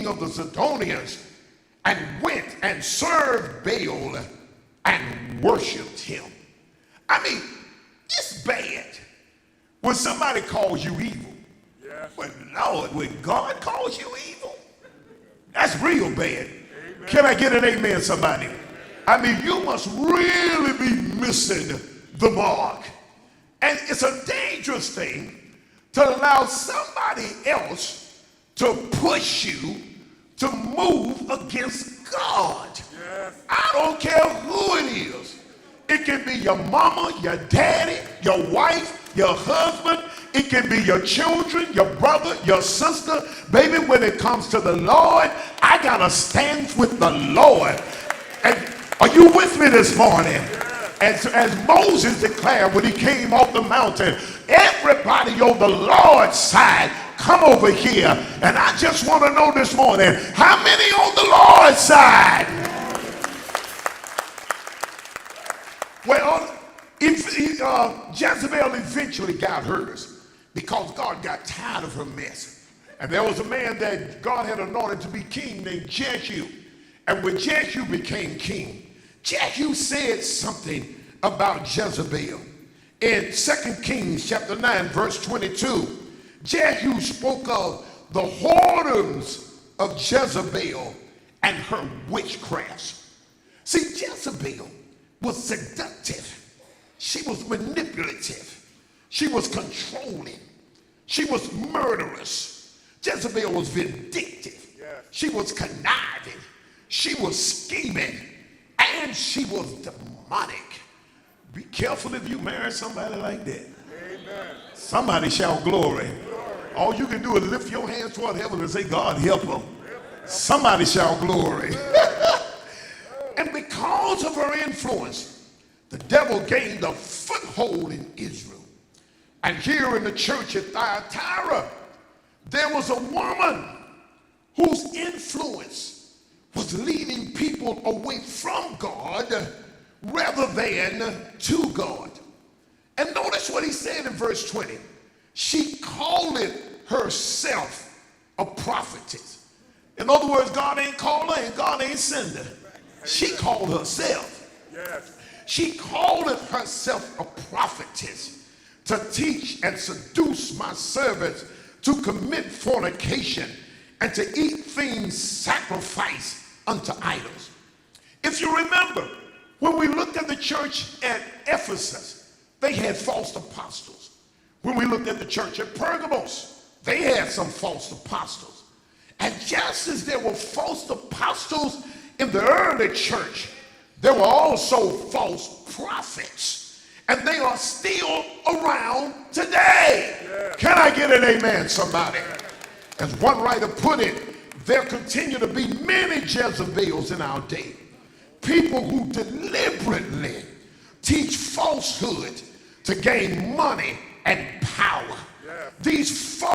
king of the Zidonians, and went and served Baal and worshiped him. I mean, it's bad when somebody calls you evil. Yeah. But Lord, when God calls you evil, that's real bad. Amen. Can I get an amen, somebody? I mean, you must really be missing the mark. And it's a dangerous thing to allow somebody else to push you to move against God. Yes. I don't care who it is. It can be your mama, your daddy, your wife, your husband. It can be your children, your brother, your sister. Baby, when it comes to the Lord, I got to stand with the Lord. And are you with me this morning? As Moses declared when he came off the mountain, everybody on the Lord's side, come over here. And I just want to know this morning, how many on the Lord's side? Well, Jezebel eventually got hers because God got tired of her mess. And there was a man that God had anointed to be king named Jehu. And when Jehu became king, Jehu said something about Jezebel. In 2 Kings chapter 9, verse 22, Jehu spoke of the whoredoms of Jezebel and her witchcrafts. See, Jezebel was seductive. She was manipulative. She was controlling. She was murderous. Jezebel was vindictive. Yes. She was conniving. She was scheming. And she was demonic. Be careful if you marry somebody like that. Amen. Somebody shout glory. All you can do is lift your hands toward heaven and say, God, help them. Somebody shout glory. And because of her influence, the devil gained a foothold in Israel. And here in the church at Thyatira, there was a woman whose influence was leading people away from God rather than to God. And notice what he said in verse 20. She called herself a prophetess. In other words, God ain't called her and God ain't sent her. She called herself. Yes. She called herself a prophetess to teach and seduce my servants to commit fornication and to eat things sacrificed unto idols. If you remember, when we looked at the church at Ephesus, they had false apostles. When we looked at the church at Pergamos, they had some false apostles. And just as there were false apostles in the early church, there were also false prophets. And they are still around today. Yeah. Can I get an amen, somebody? As one writer put it, there continue to be many Jezebels in our day. People who deliberately teach falsehood to gain money and power. Yeah. These false